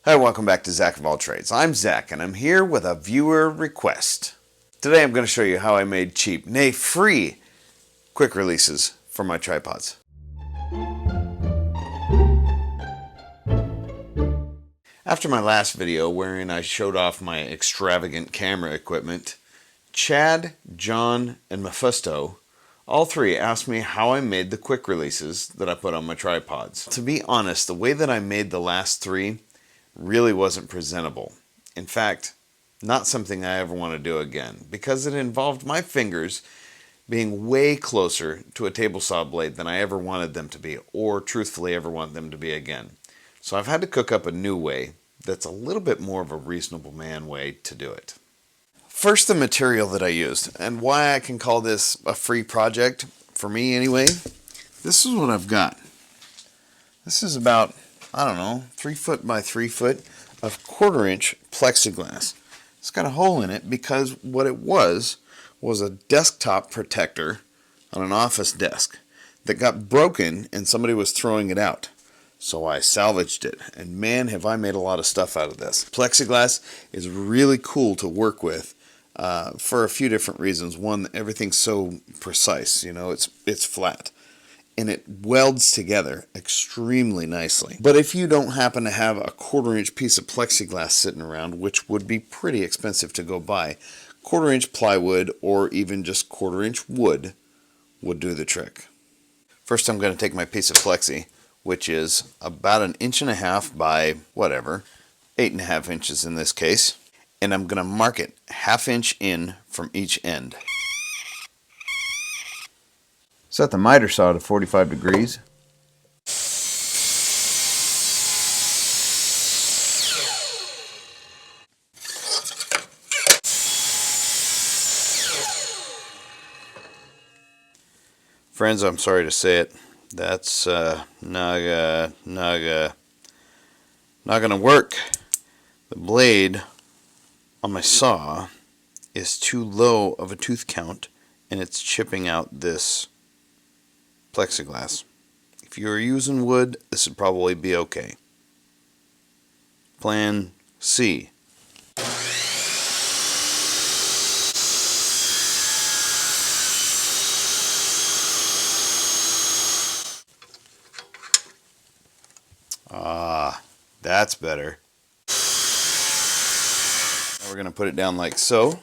Hi, welcome back to Zack of All Trades. I'm Zack, and I'm here with a viewer request. Today I'm going to show you how I made cheap, nay free, quick releases for my tripods. After my last video wherein I showed off my extravagant camera equipment, Chad, John, and Mephisto, all three asked me how I made the quick releases that I put on my tripods. To be honest, the way that I made the last three really wasn't presentable. In fact, not something I ever want to do again, because it involved my fingers being way closer to a table saw blade than I ever wanted them to be, or truthfully ever want them to be again. So I've had to cook up a new way that's a little bit more of a reasonable man way to do it. First, the material that I used, and why I can call this a free project, for me anyway. This is what I've got. This is about, I don't know, 3 foot by 3 foot of 1/4 inch plexiglass. It's got a hole in it because what it was a desktop protector on an office desk that got broken and somebody was throwing it out. So I salvaged it, and man, have I made a lot of stuff out of this. Plexiglass is really cool to work with for a few different reasons. One, everything's so precise, you know, it's flat, and it welds together extremely nicely. But if you don't happen to have a 1/4 inch piece of plexiglass sitting around, which would be pretty expensive to go buy, 1/4 inch plywood or even just 1/4 inch wood would do the trick. First, I'm going to take my piece of plexi, which is about 1.5 inches by whatever, 8.5 inches in this case, and I'm going to mark it 1/2 inch in from each end. Set the miter saw to 45 degrees. Friends, I'm sorry to say it, that's not gonna work. The blade on my saw is too low of a tooth count, and it's chipping out this plexiglass. If you're using wood, this would probably be okay. Plan C. That's better. Now we're going to put it down like so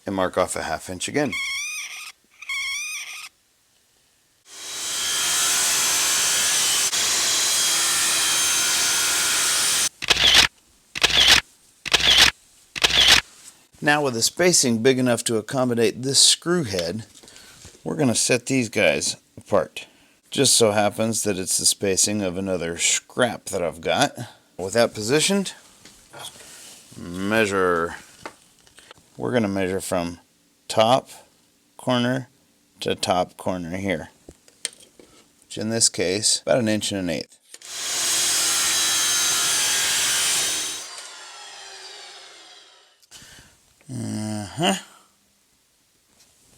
and mark off 1/2 inch again. Now with the spacing big enough to accommodate this screw head, we're going to set these guys apart. Just so happens that it's the spacing of another scrap that I've got. With that positioned, measure. We're going to measure from top corner to top corner here, which in this case, about 1 1/8 inches.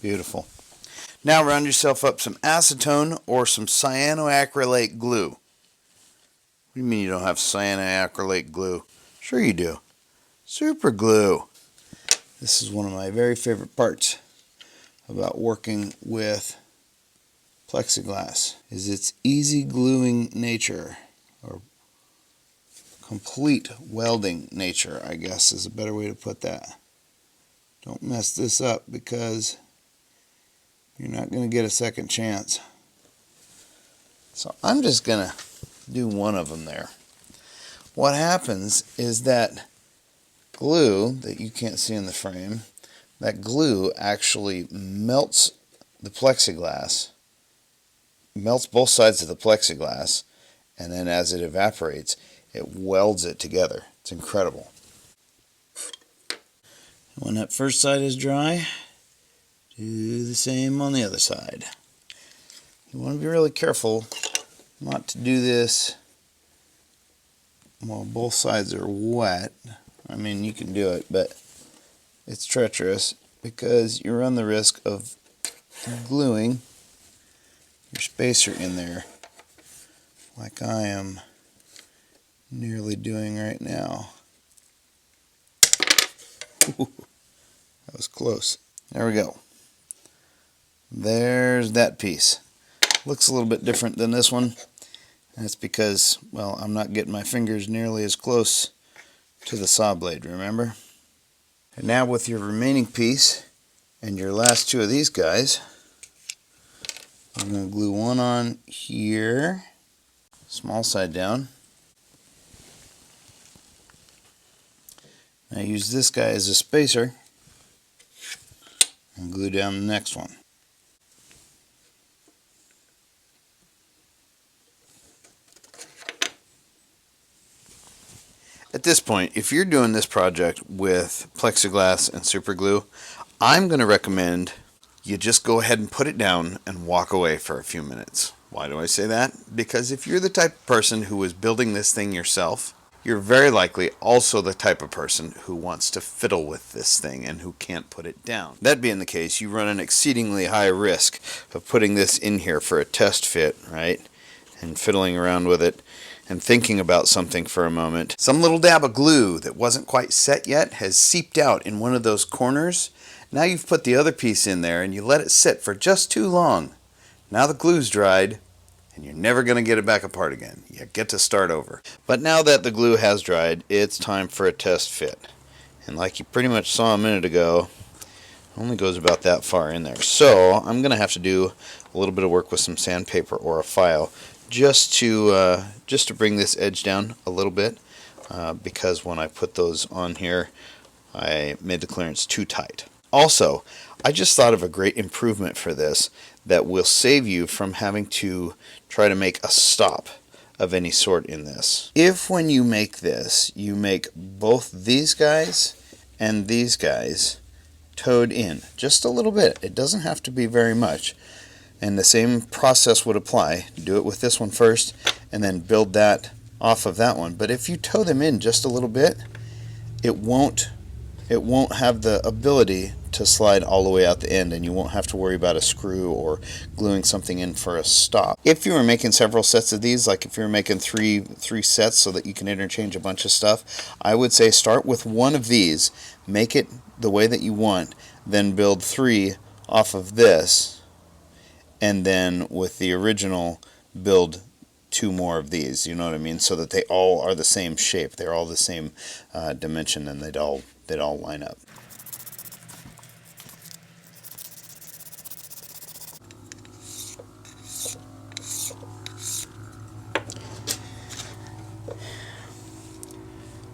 Beautiful. Now round yourself up some acetone or some cyanoacrylate glue. What do you mean you don't have cyanoacrylate glue? Sure you do. Super glue. This is one of my very favorite parts about working with plexiglass, is its easy gluing nature, or complete welding nature, I guess is a better way to put that. Don't mess this up because you're not going to get a second chance. So I'm just going to do one of them there. What happens is that glue that you can't see in the frame, that glue actually melts the plexiglass, melts both sides of the plexiglass, and then as it evaporates, it welds it together. It's incredible. When that first side is dry, do the same on the other side. You want to be really careful not to do this while both sides are wet. I mean, you can do it, but it's treacherous because you run the risk of gluing your spacer in there like I am nearly doing right now. Ooh, that was close. There we go. There's that piece. Looks a little bit different than this one. That's because, well, I'm not getting my fingers nearly as close to the saw blade, remember? And now with your remaining piece and your last two of these guys, I'm going to glue one on here, small side down. I use this guy as a spacer and glue down the next one. At this point, if you're doing this project with plexiglass and super glue, I'm going to recommend you just go ahead and put it down and walk away for a few minutes. Why do I say that? Because if you're the type of person who is building this thing yourself, you're very likely also the type of person who wants to fiddle with this thing and who can't put it down. That being the case, you run an exceedingly high risk of putting this in here for a test fit, right? And fiddling around with it and thinking about something for a moment. Some little dab of glue that wasn't quite set yet has seeped out in one of those corners. Now you've put the other piece in there and you let it sit for just too long. Now the glue's dried and you're never going to get it back apart again. You get to start over. But now that the glue has dried, it's time for a test fit. And like you pretty much saw a minute ago, it only goes about that far in there. So I'm going to have to do a little bit of work with some sandpaper or a file just to bring this edge down a little bit, because when I put those on here I made the clearance too tight. Also, I just thought of a great improvement for this that will save you from having to try to make a stop of any sort in this. If when you make this you make both these guys and these guys towed in just a little bit, it doesn't have to be very much, and the same process would apply. Do it with this one first and then build that off of that one. But if you tow them in just a little bit, it won't have the ability to slide all the way out the end, and you won't have to worry about a screw or gluing something in for a stop. If you were making several sets of these, like if you're making three sets so that you can interchange a bunch of stuff, I would say start with one of these, make it the way that you want, then build 3 off of this, and then with the original build 2 more of these, you know what I mean, so that they all are the same shape, they're all the same dimension, and they'd all line up.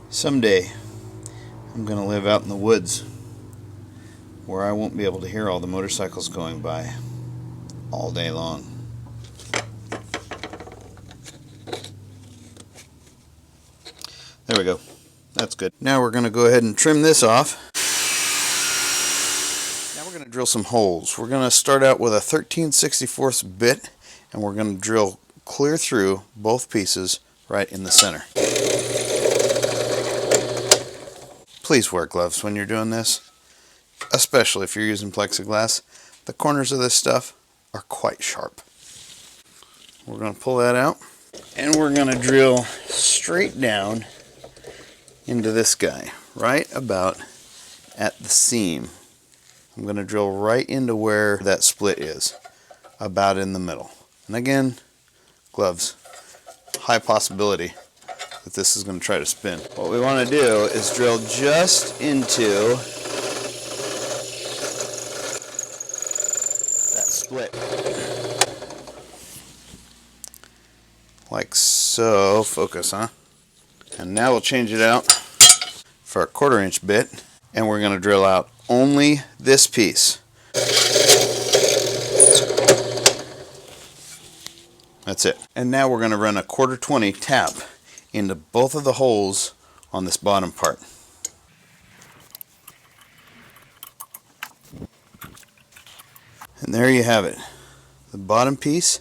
Someday I'm going to live out in the woods where I won't be able to hear all the motorcycles going by all day long. There we go. That's good. Now we're going to go ahead and trim this off. Now we're going to drill some holes. We're going to start out with a 13/64 bit, and we're going to drill clear through both pieces right in the center. Please wear gloves when you're doing this, especially if you're using plexiglass. The corners of this stuff are quite sharp. We're going to pull that out, and we're going to drill straight down into this guy, right about at the seam. I'm going to drill right into where that split is, about in the middle. And again, gloves. High possibility that this is going to try to spin. What we want to do is drill just into that split. Like so. Focus, huh? And now we'll change it out for a 1/4 inch bit, and we're going to drill out only this piece. That's it. And now we're going to run a 1/4-20 tap into both of the holes on this bottom part. And there you have it. The bottom piece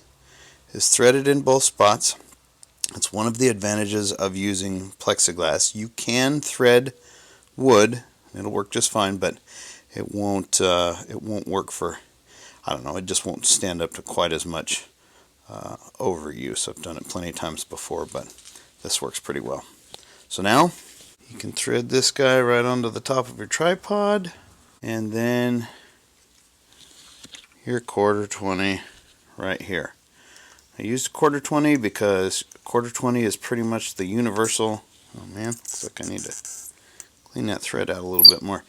is threaded in both spots. It's one of the advantages of using plexiglass. You can thread wood, it'll work just fine, but it won't work for, I don't know, it just won't stand up to quite as much overuse. I've done it plenty of times before, but this works pretty well. So now you can thread this guy right onto the top of your tripod, and then your 1/4-20 right here. I used 1/4-20 because 1/4-20 is pretty much the universal. Oh man, looks like I need to clean that thread out a little bit more.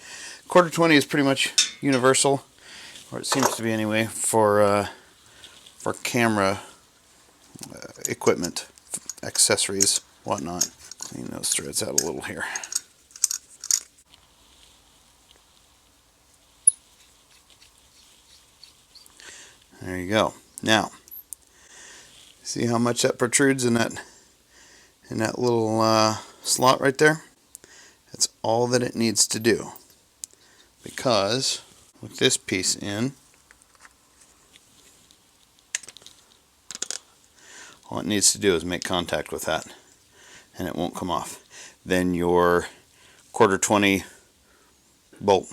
1/4-20 is pretty much universal, or it seems to be anyway, for camera equipment, accessories, whatnot. Clean those threads out a little here. There you go. Now, see how much that protrudes in that little slot right there? That's all that it needs to do. Because with this piece in, all it needs to do is make contact with that, and it won't come off. Then your 1/4-20 bolt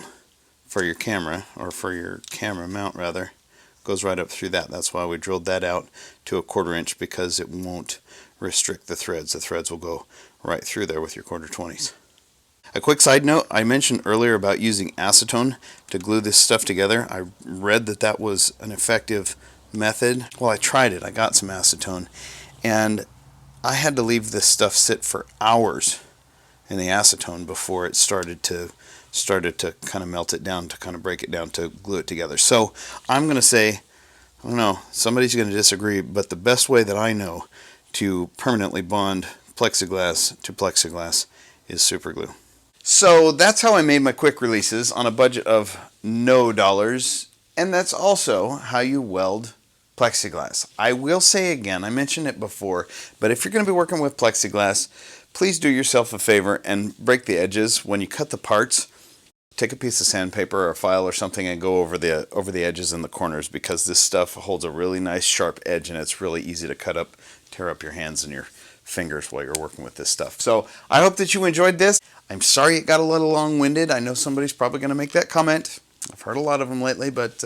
for your camera, or for your camera mount rather, goes right up through that. That's why we drilled that out to a 1/4 inch, because it won't restrict the threads. The threads will go right through there with your 1/4-20s. A quick side note, I mentioned earlier about using acetone to glue this stuff together. I read that that was an effective method. Well, I tried it. I got some acetone, and I had to leave this stuff sit for hours in the acetone before it started to kind of melt it down, to kind of break it down, to glue it together. So I'm going to say, I don't know, somebody's going to disagree, but the best way that I know to permanently bond plexiglass to plexiglass is super glue. So that's how I made my quick releases on a budget of no dollars, and that's also how you weld plexiglass. I will say again, I mentioned it before, but if you're going to be working with plexiglass, please do yourself a favor and break the edges. When you cut the parts, take a piece of sandpaper or a file or something and go over the edges and the corners, because this stuff holds a really nice sharp edge, and it's really easy to cut up, tear up your hands and your fingers while you're working with this stuff. So I hope that you enjoyed this. I'm sorry it got a little long-winded. I know somebody's probably going to make that comment. I've heard a lot of them lately, but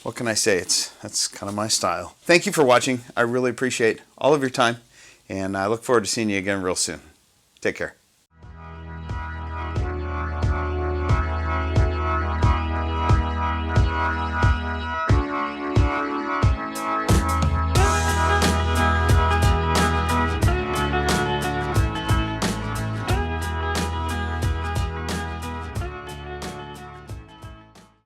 what can I say? That's kind of my style. Thank you for watching. I really appreciate all of your time, and I look forward to seeing you again real soon. Take care.